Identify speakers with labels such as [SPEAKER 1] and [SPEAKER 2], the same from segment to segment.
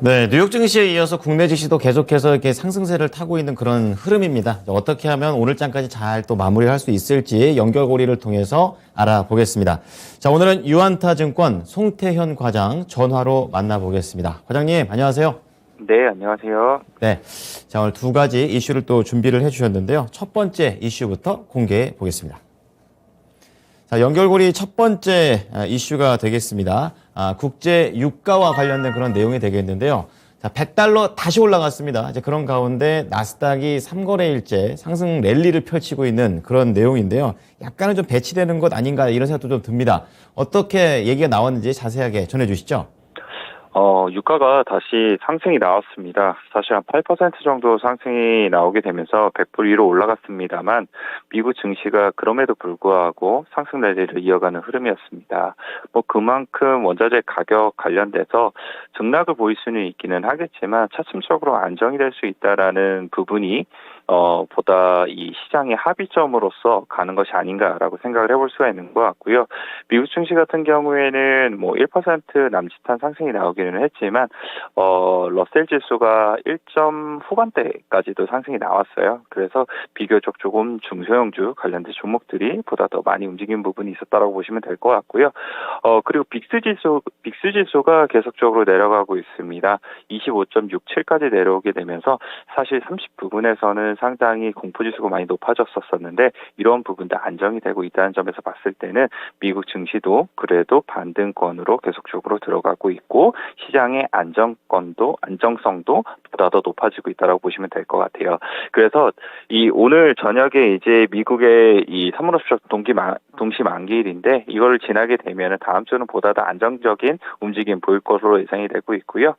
[SPEAKER 1] 네, 뉴욕 증시에 이어서 국내 증시도 계속해서 이렇게 상승세를 타고 있는 그런 흐름입니다. 어떻게 하면 오늘장까지 잘 또 마무리할 수 있을지 연결고리를 통해서 알아보겠습니다. 자, 오늘은 유안타증권 송태현 과장 전화로 만나보겠습니다. 과장님, 안녕하세요.
[SPEAKER 2] 네, 안녕하세요.
[SPEAKER 1] 네, 자, 오늘 두 가지 이슈를 또 준비를 해주셨는데요. 첫 번째 이슈부터 공개해 보겠습니다. 자, 연결고리 첫 번째 이슈가 되겠습니다. 국제 유가와 관련된 그런 내용이 되겠는데요. 자, 100달러 다시 올라갔습니다. 이제 그런 가운데 나스닥이 3거래일째 상승 랠리를 펼치고 있는 그런 내용인데요. 약간은 좀 배치되는 것 아닌가 이런 생각도 좀 듭니다. 어떻게 얘기가 나왔는지 자세하게 전해주시죠.
[SPEAKER 2] 유가가 다시 상승이 나왔습니다. 사실 한 8% 정도 상승이 나오게 되면서 100불 위로 올라갔습니다만 미국 증시가 그럼에도 불구하고 상승 랠리를 이어가는 흐름이었습니다. 그만큼 원자재 가격 관련돼서 등락을 보일 수는 있기는 하겠지만 차츰적으로 안정이 될 수 있다라는 부분이 보다 이 시장의 합의점으로서 가는 것이 아닌가라고 생각을 해볼 수가 있는 것 같고요. 미국 증시 같은 경우에는 1% 남짓한 상승이 나오기는 했지만 러셀 지수가 1점 후반대까지도 상승이 나왔어요. 그래서 비교적 조금 중소형주 관련된 종목들이 보다 더 많이 움직인 부분이 있었다라고 보시면 될 것 같고요. 그리고 빅스 지수가 계속적으로 내려가고 있습니다. 25.67까지 내려오게 되면서 사실 30 부분에서는 상당히 공포지수가 많이 높아졌었는데 이런 부분도 안정이 되고 있다는 점에서 봤을 때는 미국 증시도 그래도 반등권으로 계속적으로 들어가고 있고 시장의 안정성도 보다 더 높아지고 있다고 보시면 될 것 같아요. 그래서 이 오늘 저녁에 이제 미국의 이 사물업적 동시 만기일인데 이걸 지나게 되면 다음 주는 보다 더 안정적인 움직임 보일 것으로 예상이 되고 있고요.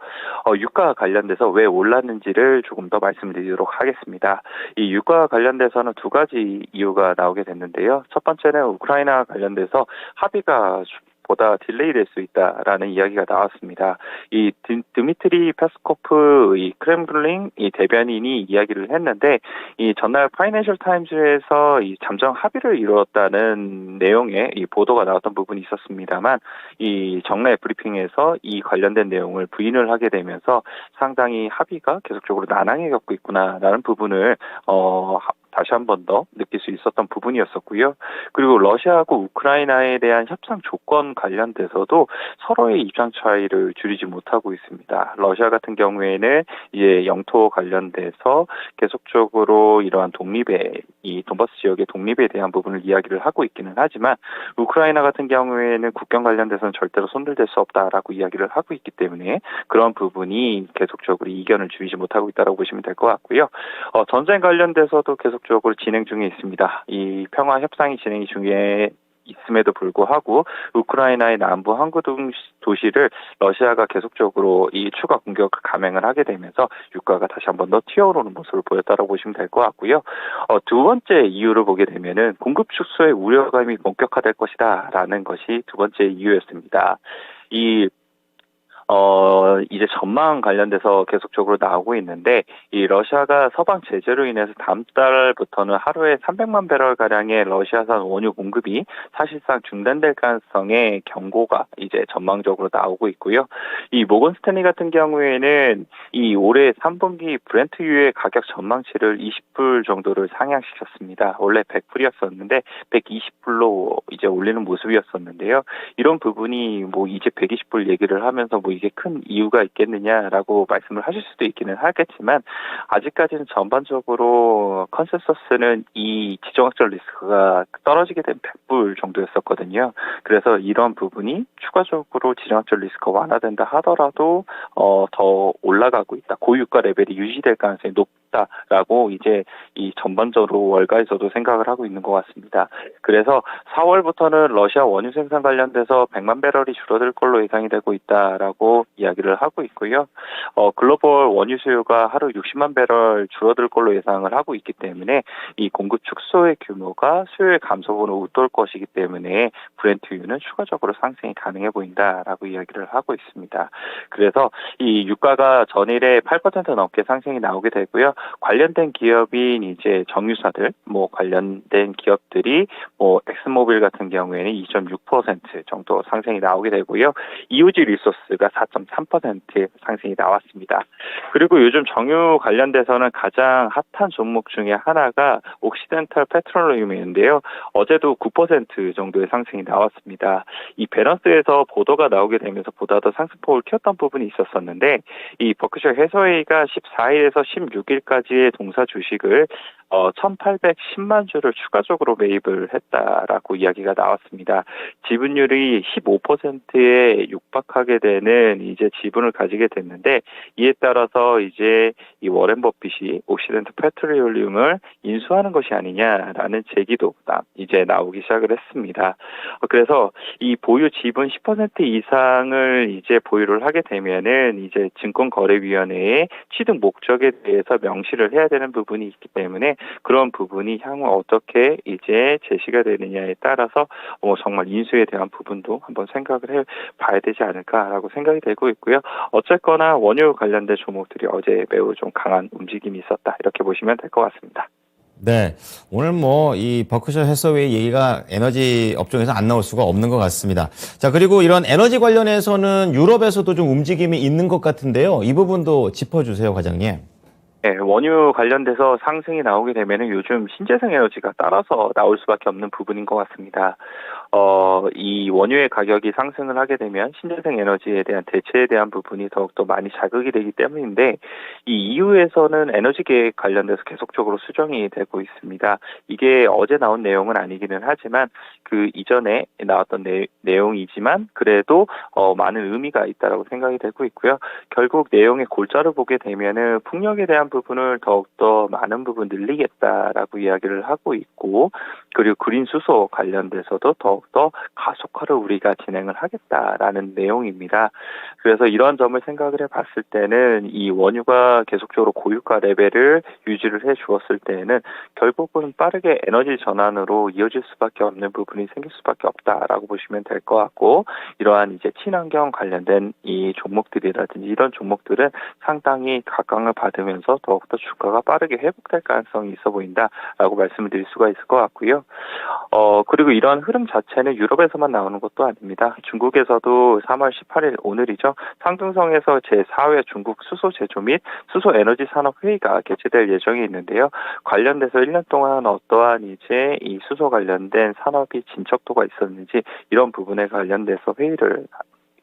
[SPEAKER 2] 유가 관련돼서 왜 올랐는지를 조금 더 말씀드리도록 하겠습니다. 이 유가 관련돼서는 두 가지 이유가 나오게 됐는데요. 첫 번째는 우크라이나 관련돼서 합의가 보다 딜레이 될 수 있다라는 이야기가 나왔습니다. 이 드미트리 페스코프 이 크렘플린 이 대변인이 이야기를 했는데 이 전날 파이낸셜 타임즈에서 이 잠정 합의를 이루었다는 내용의 이 보도가 나왔던 부분이 있었습니다만 이 정례 브리핑에서 이 관련된 내용을 부인을 하게 되면서 상당히 합의가 계속적으로 난항에 겪고 있구나라는 부분을 다시 한 번 더 느낄 수 있었던 부분이었었고요. 그리고 러시아하고 우크라이나에 대한 협상 조건 관련돼서도 서로의 입장 차이를 줄이지 못하고 있습니다. 러시아 같은 경우에는 이제 영토 관련돼서 계속적으로 이러한 이 돈바스 지역의 독립에 대한 부분을 이야기를 하고 있기는 하지만 우크라이나 같은 경우에는 국경 관련돼서는 절대로 손들될 수 없다라고 이야기를 하고 있기 때문에 그런 부분이 계속적으로 이견을 줄이지 못하고 있다고 보시면 될 것 같고요. 전쟁 관련돼서도 계속적으로 진행 중에 있습니다. 이 평화 협상이 진행 중에 있음에도 불구하고 우크라이나의 남부 항구 도시를 러시아가 계속적으로 이 추가 공격을 감행을 하게 되면서 유가가 다시 한번 더 튀어오르는 모습을 보였다고 보시면 될 것 같고요. 두 번째 이유를 보게 되면은 공급 축소의 우려감이 본격화될 것이다라는 것이 두 번째 이유였습니다. 이제 전망 관련돼서 계속적으로 나오고 있는데, 이 러시아가 서방 제재로 인해서 다음 달부터는 하루에 300만 배럴 가량의 러시아산 원유 공급이 사실상 중단될 가능성의 경고가 이제 전망적으로 나오고 있고요. 이 모건 스탠리 같은 경우에는 이 올해 3분기 브렌트유의 가격 전망치를 20불 정도를 상향시켰습니다. 원래 100불이었었는데 120불로 이제 올리는 모습이었었는데요. 이런 부분이 이제 120불 얘기를 하면서 이게 큰 이유가 있겠느냐라고 말씀을 하실 수도 있기는 하겠지만 아직까지는 전반적으로 컨센서스는 이 지정학적 리스크가 떨어지게 된 100불 정도였었거든요. 그래서 이런 부분이 추가적으로 지정학적 리스크가 완화된다 하더라도 더 올라가고 있다. 고유가 레벨이 유지될 가능성이 높다라고 이제 이 전반적으로 월가에서도 생각을 하고 있는 것 같습니다. 그래서 4월부터는 러시아 원유 생산 관련돼서 100만 배럴이 줄어들 걸로 예상이 되고 있다라고 이야기를 하고 있고요. 글로벌 원유 수요가 하루 60만 배럴 줄어들 걸로 예상을 하고 있기 때문에 이 공급 축소의 규모가 수요의 감소분을 웃돌 것이기 때문에 브렌트유는 추가적으로 상승이 가능해 보인다라고 이야기를 하고 있습니다. 그래서 이 유가가 전일에 8% 넘게 상승이 나오게 되고요. 관련된 기업인 이제 정유사들, 뭐 관련된 기업들이 뭐 엑스모빌 같은 경우에는 2.6% 정도 상승이 나오게 되고요. 이오지 리소스가 4.3% 상승이 나왔습니다. 그리고 요즘 정유 관련돼서는 가장 핫한 종목 중에 하나가 옥시덴탈 페트롤리움인데요. 어제도 9% 정도의 상승이 나왔습니다. 이 밸런스에서 보도가 나오게 되면서 보다 더 상승폭을 키웠던 부분이 있었었는데 이 버크셔 해서웨이가 14일에서 16일까지의 동사 주식을 1,810만 주를 추가적으로 매입을 했다라고 이야기가 나왔습니다. 지분율이 15%에 육박하게 되는 이제 지분을 가지게 됐는데 이에 따라서 이제 이 워렌 버핏이 옥시덴트 페트롤리움을 인수하는 것이 아니냐라는 제기도 이제 나오기 시작을 했습니다. 그래서 이 보유 지분 10% 이상을 이제 보유를 하게 되면은 이제 증권거래위원회의 취득 목적에 대해서 명시를 해야 되는 부분이 있기 때문에 그런 부분이 향후 어떻게 이제 제시가 되느냐에 따라서 정말 인수에 대한 부분도 한번 생각을 해봐야 되지 않을까라고 생각이 되고 있고요. 어쨌거나 원유 관련된 종목들이 어제 매우 좀 강한 움직임이 있었다 이렇게 보시면 될 것 같습니다.
[SPEAKER 1] 네. 오늘 뭐, 이 버크셔 해서웨이 얘기가 에너지 업종에서 안 나올 수가 없는 것 같습니다. 자, 그리고 이런 에너지 관련해서는 유럽에서도 좀 움직임이 있는 것 같은데요. 이 부분도 짚어주세요, 과장님.
[SPEAKER 2] 네, 원유 관련돼서 상승이 나오게 되면은 요즘 신재생 에너지가 따라서 나올 수밖에 없는 부분인 것 같습니다. 이 원유의 가격이 상승을 하게 되면 신재생 에너지에 대한 대체에 대한 부분이 더욱더 많이 자극이 되기 때문인데 이 EU에서는 에너지 계획 관련돼서 계속적으로 수정이 되고 있습니다. 이게 어제 나온 내용은 아니기는 하지만 그 이전에 나왔던 내용이지만 그래도 많은 의미가 있다라고 생각이 되고 있고요. 결국 내용의 골자를 보게 되면은 풍력에 대한 부분을 더욱더 많은 부분 늘리겠다라고 이야기를 하고 있고 그리고 그린 수소 관련돼서도 더욱더 가속화를 우리가 진행을 하겠다라는 내용입니다. 그래서 이런 점을 생각을 해봤을 때는 이 원유가 계속적으로 고유가 레벨을 유지를 해주었을 때에는 결국은 빠르게 에너지 전환으로 이어질 수밖에 없는 부분이 생길 수밖에 없다라고 보시면 될 것 같고 이러한 이제 친환경 관련된 이 종목들이라든지 이런 종목들은 상당히 각광을 받으면서 더욱더 주가가 빠르게 회복될 가능성이 있어 보인다라고 말씀을 드릴 수가 있을 것 같고요. 그리고 이러한 흐름 자체는 유럽에서만 나오는 것도 아닙니다. 중국에서도 3월 18일 오늘이죠. 상중성에서 제4회 중국 수소 제조 및 수소 에너지 산업 회의가 개최될 예정이 있는데요. 관련돼서 1년 동안 어떠한 이제 이 수소 관련된 산업이 진척도가 있었는지 이런 부분에 관련돼서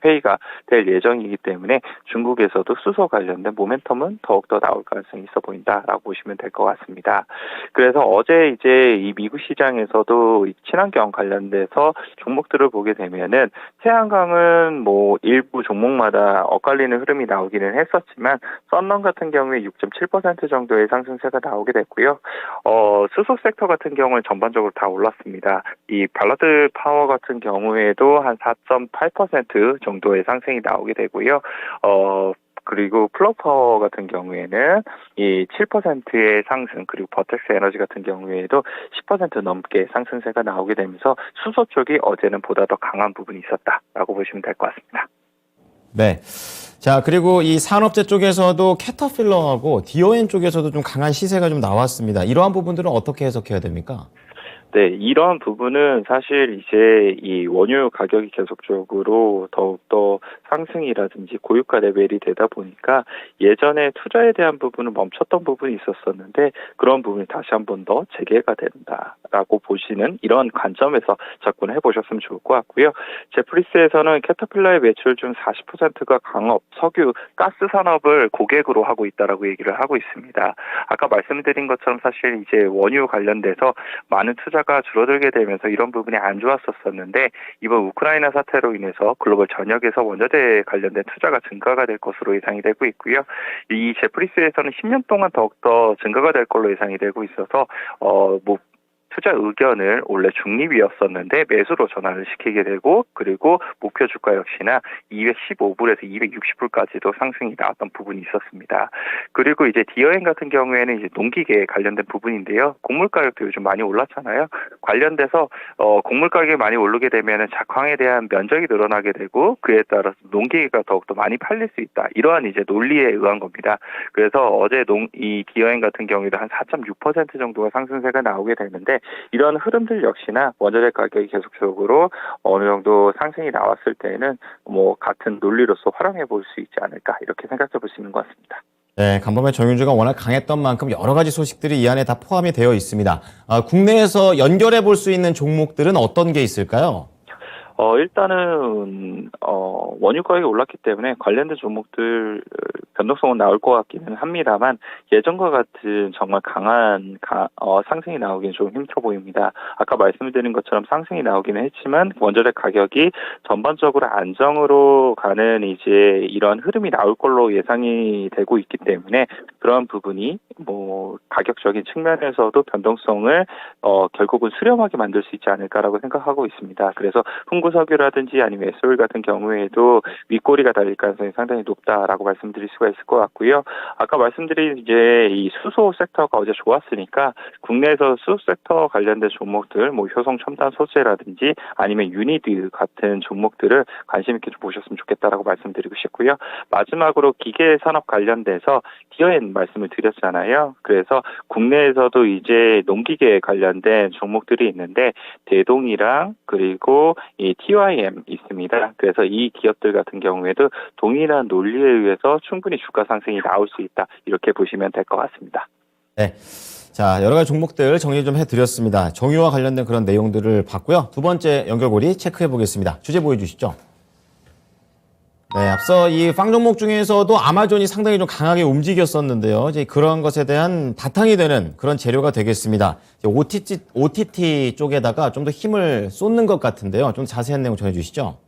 [SPEAKER 2] 회의가 될 예정이기 때문에 중국에서도 수소 관련된 모멘텀은 더욱더 나올 가능성이 있어 보인다라고 보시면 될 것 같습니다. 그래서 어제 이제 이 미국 시장에서도 친환경 관련돼서 종목들을 보게 되면은 태양광은 뭐 일부 종목마다 엇갈리는 흐름이 나오기는 했었지만 썬런 같은 경우에 6.7% 정도의 상승세가 나오게 됐고요. 수소 섹터 같은 경우는 전반적으로 다 올랐습니다. 이 발라드 파워 같은 경우에도 한 4.8% 정도의 상승이 나오게 되고요. 그리고 플러파워 같은 경우에는 이 7%의 상승 그리고 버텍스 에너지 같은 경우에도 10% 넘게 상승세가 나오게 되면서 수소 쪽이 어제는 보다 더 강한 부분이 있었다라고 보시면 될 것 같습니다.
[SPEAKER 1] 네. 자, 그리고 이 산업재 쪽에서도 캐터필러하고 디오엔 쪽에서도 좀 강한 시세가 좀 나왔습니다. 이러한 부분들은 어떻게 해석해야 됩니까?
[SPEAKER 2] 네, 이런 부분은 사실 이제 이 원유 가격이 계속적으로 더욱더 상승이라든지 고유가 레벨이 되다 보니까 예전에 투자에 대한 부분은 멈췄던 부분이 있었었는데 그런 부분이 다시 한 번 더 재개가 된다라고 보시는 이런 관점에서 접근해 보셨으면 좋을 것 같고요. 제프리스에서는 캐터필러의 매출 중 40%가 강업, 석유, 가스 산업을 고객으로 하고 있다라고 얘기를 하고 있습니다. 아까 말씀드린 것처럼 사실 이제 원유 관련돼서 많은 투자가 줄어들게 되면서 이런 부분이 안 좋았었는데 이번 우크라이나 사태로 인해서 글로벌 전역에서 원자재 관련된 투자가 증가가 될 것으로 예상이 되고 있고요. 이 제프리스에서는 10년 동안 더욱더 증가가 될 걸로 예상이 되고 있어서 투자 의견을 원래 중립이었었는데 매수로 전환을 시키게 되고, 그리고 목표 주가 역시나 215불에서 260불까지도 상승이 나왔던 부분이 있었습니다. 그리고 이제 디어행 같은 경우에는 이제 농기계에 관련된 부분인데요. 곡물 가격도 요즘 많이 올랐잖아요. 관련돼서 곡물 가격이 많이 오르게 되면은 작황에 대한 면적이 늘어나게 되고, 그에 따라서 농기계가 더욱더 많이 팔릴 수 있다. 이러한 이제 논리에 의한 겁니다. 그래서 어제 이 디어행 같은 경우에도 한 4.6% 정도가 상승세가 나오게 되는데, 이런 흐름들 역시나 원자재 가격이 계속적으로 어느 정도 상승이 나왔을 때에는 뭐 같은 논리로서 활용해 볼 수 있지 않을까, 이렇게 생각해 볼 수 있는 것 같습니다.
[SPEAKER 1] 네, 간밤에 정유주가 워낙 강했던 만큼 여러 가지 소식들이 이 안에 다 포함이 되어 있습니다. 국내에서 연결해 볼 수 있는 종목들은 어떤 게 있을까요?
[SPEAKER 2] 일단은 원유 가격이 올랐기 때문에 관련된 종목들 변동성은 나올 것 같기는 합니다만, 예전과 같은 정말 강한 상승이 나오기는 좀 힘들어 보입니다. 아까 말씀드린 것처럼 상승이 나오기는 했지만 원자재 가격이 전반적으로 안정으로 가는 이제 이런 흐름이 나올 걸로 예상이 되고 있기 때문에, 그런 부분이 뭐 가격적인 측면에서도 변동성을 결국은 수렴하게 만들 수 있지 않을까라고 생각하고 있습니다. 그래서 흥구석유라든지 아니면 SO일 같은 경우에도 윗꼬리가 달릴 가능성이 상당히 높다라고 말씀드릴 수가 있을 것 같고요. 아까 말씀드린 이제 이 수소 섹터가 어제 좋았으니까, 국내에서 수소 섹터 관련된 종목들, 뭐 효성 첨단 소재라든지 아니면 유니드 같은 종목들을 관심 있게 좀 보셨으면 좋겠다라고 말씀드리고 싶고요. 마지막으로 기계 산업 관련돼서 디어엔 말씀을 드렸잖아요. 그래서 국내에서도 이제 농기계 관련된 종목들이 있는데, 대동이랑 그리고 이 TYM 있습니다. 그래서 이 기업들 같은 경우에도 동일한 논리에 의해서 충분히 주가 상승이 나올 수 있다, 이렇게 보시면 될 것 같습니다.
[SPEAKER 1] 네. 자, 여러 가지 종목들 정리 좀 해드렸습니다. 정유와 관련된 그런 내용들을 봤고요. 두 번째 연결고리 체크해 보겠습니다. 주제 보여주시죠. 네, 앞서 이 빵 종목 중에서도 아마존이 상당히 좀 강하게 움직였었는데요. 이제 그런 것에 대한 바탕이 되는 그런 재료가 되겠습니다. OTT 쪽에다가 좀 더 힘을 쏟는 것 같은데요. 좀 자세한 내용 전해주시죠.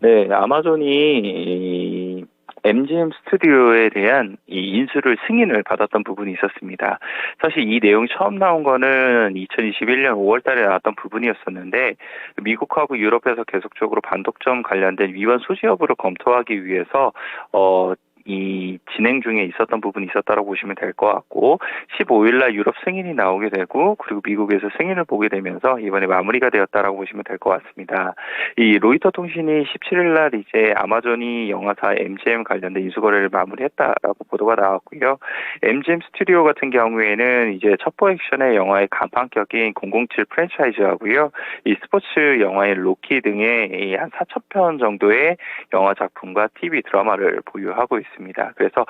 [SPEAKER 2] 네, 아마존이 MGM 스튜디오에 대한 이 인수를 승인을 받았던 부분이 있었습니다. 사실 이 내용이 처음 나온 거는 2021년 5월 달에 나왔던 부분이었었는데, 미국하고 유럽에서 계속적으로 반독점 관련된 위반 소지 여부를 검토하기 위해서 이 진행 중에 있었던 부분이 있었다고 보시면 될 것 같고, 15일 날 유럽 승인이 나오게 되고, 그리고 미국에서 승인을 보게 되면서 이번에 마무리가 되었다라고 보시면 될 것 같습니다. 이 로이터 통신이 17일 날 이제 아마존이 영화사 MGM 관련된 인수 거래를 마무리했다라고 보도가 나왔고요. MGM 스튜디오 같은 경우에는 이제 첩보 액션의 영화의 간판격인 007 프랜차이즈하고요, 이 스포츠 영화인 로키 등의 한 4,000편 정도의 영화 작품과 TV 드라마를 보유하고 있습니다. 그래서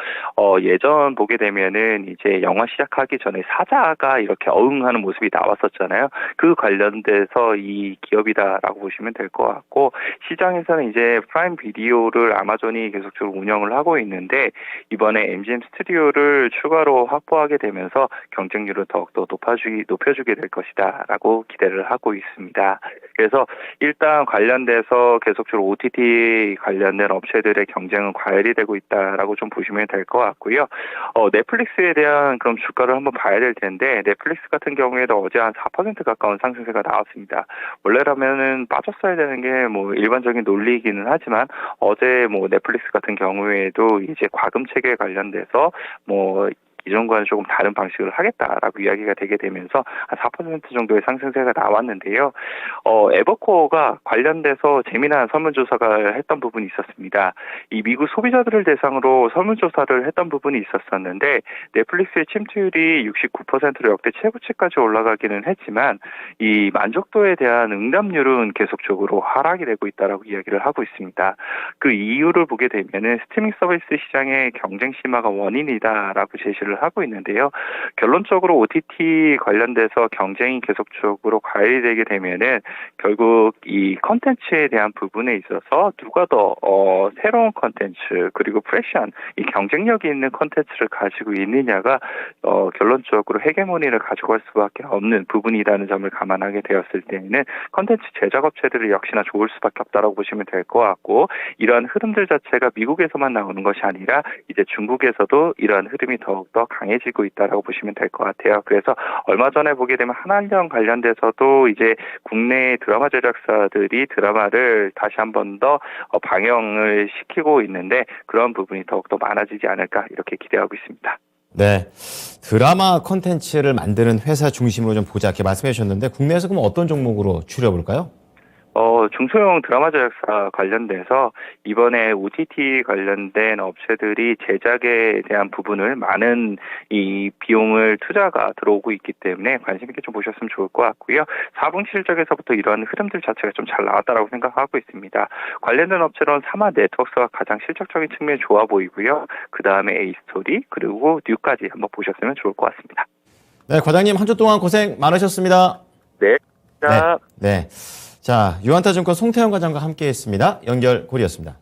[SPEAKER 2] 예전 보게 되면은 이제 영화 시작하기 전에 사자가 이렇게 어흥하는 모습이 나왔었잖아요. 그 관련돼서 이 기업이다라고 보시면 될 것 같고, 시장에서는 이제 프라임 비디오를 아마존이 계속적으로 운영을 하고 있는데, 이번에 MGM 스튜디오를 추가로 확보하게 되면서 경쟁률을 더욱더 높여주게 될 것이다라고 기대를 하고 있습니다. 그래서 일단 관련돼서 계속적으로 OTT 관련된 업체들의 경쟁은 과열이 되고 있다라고 좀 보시면 될 것 같고요. 넷플릭스에 대한 그럼 주가를 한번 봐야 될 텐데, 넷플릭스 같은 경우에도 어제 한 4% 가까운 상승세가 나왔습니다. 원래라면은 빠졌어야 되는 게 뭐 일반적인 논리이기는 하지만, 어제 뭐 넷플릭스 같은 경우에도 이제 과금 체계 관련돼서 뭐 이전과는 조금 다른 방식을 하겠다라고 이야기가 되게 되면서 한 4% 정도의 상승세가 나왔는데요. 에버코어가 관련돼서 재미난 설문조사가 했던 부분이 있었습니다. 이 미국 소비자들을 대상으로 설문조사를 했던 부분이 있었었는데, 넷플릭스의 침투율이 69%로 역대 최고치까지 올라가기는 했지만, 이 만족도에 대한 응답률은 계속적으로 하락이 되고 있다라고 이야기를 하고 있습니다. 그 이유를 보게 되면은 스트리밍 서비스 시장의 경쟁 심화가 원인이다라고 제시를 하고 있는데요. 결론적으로 OTT 관련돼서 경쟁이 계속적으로 과열이 되게 되면은 결국 이 컨텐츠에 대한 부분에 있어서 누가 더 새로운 컨텐츠, 그리고 프레시한 이 경쟁력이 있는 컨텐츠를 가지고 있느냐가 결론적으로 헤게모니를 가져갈 수밖에 없는 부분이라는 점을 감안하게 되었을 때에는 컨텐츠 제작 업체들이 역시나 좋을 수밖에 없다라고 보시면 될 것 같고, 이러한 흐름들 자체가 미국에서만 나오는 것이 아니라 이제 중국에서도 이러한 흐름이 더욱더 강해지고 있다라고 보시면 될 것 같아요. 그래서 얼마 전에 보게 되면 한한령 관련돼서도 이제 국내 드라마 제작사들이 드라마를 다시 한 번 더 방영을 시키고 있는데 그런 부분이 더욱더 많아지지 않을까 이렇게 기대하고 있습니다.
[SPEAKER 1] 네. 드라마 콘텐츠를 만드는 회사 중심으로 좀 보자 이렇게 말씀해 주셨는데 국내에서 그럼 어떤 종목으로 추려볼까요?
[SPEAKER 2] 중소형 드라마 제작사 관련돼서 이번에 OTT 관련된 업체들이 제작에 대한 부분을 많은 이 비용을 투자가 들어오고 있기 때문에 관심 있게 좀 보셨으면 좋을 것 같고요. 4분기 실적에서부터 이런 흐름들 자체가 좀 잘 나왔다라고 생각하고 있습니다. 관련된 업체로는 사마 네트워크가 가장 실적적인 측면이 좋아 보이고요. 그 다음에 A스토리 그리고 뉴까지 한번 보셨으면 좋을 것 같습니다.
[SPEAKER 1] 네, 과장님 한 주 동안 고생 많으셨습니다.
[SPEAKER 2] 네. 자.
[SPEAKER 1] 네. 자, 유한타증권 송태영 과장과 함께했습니다. 연결고리였습니다.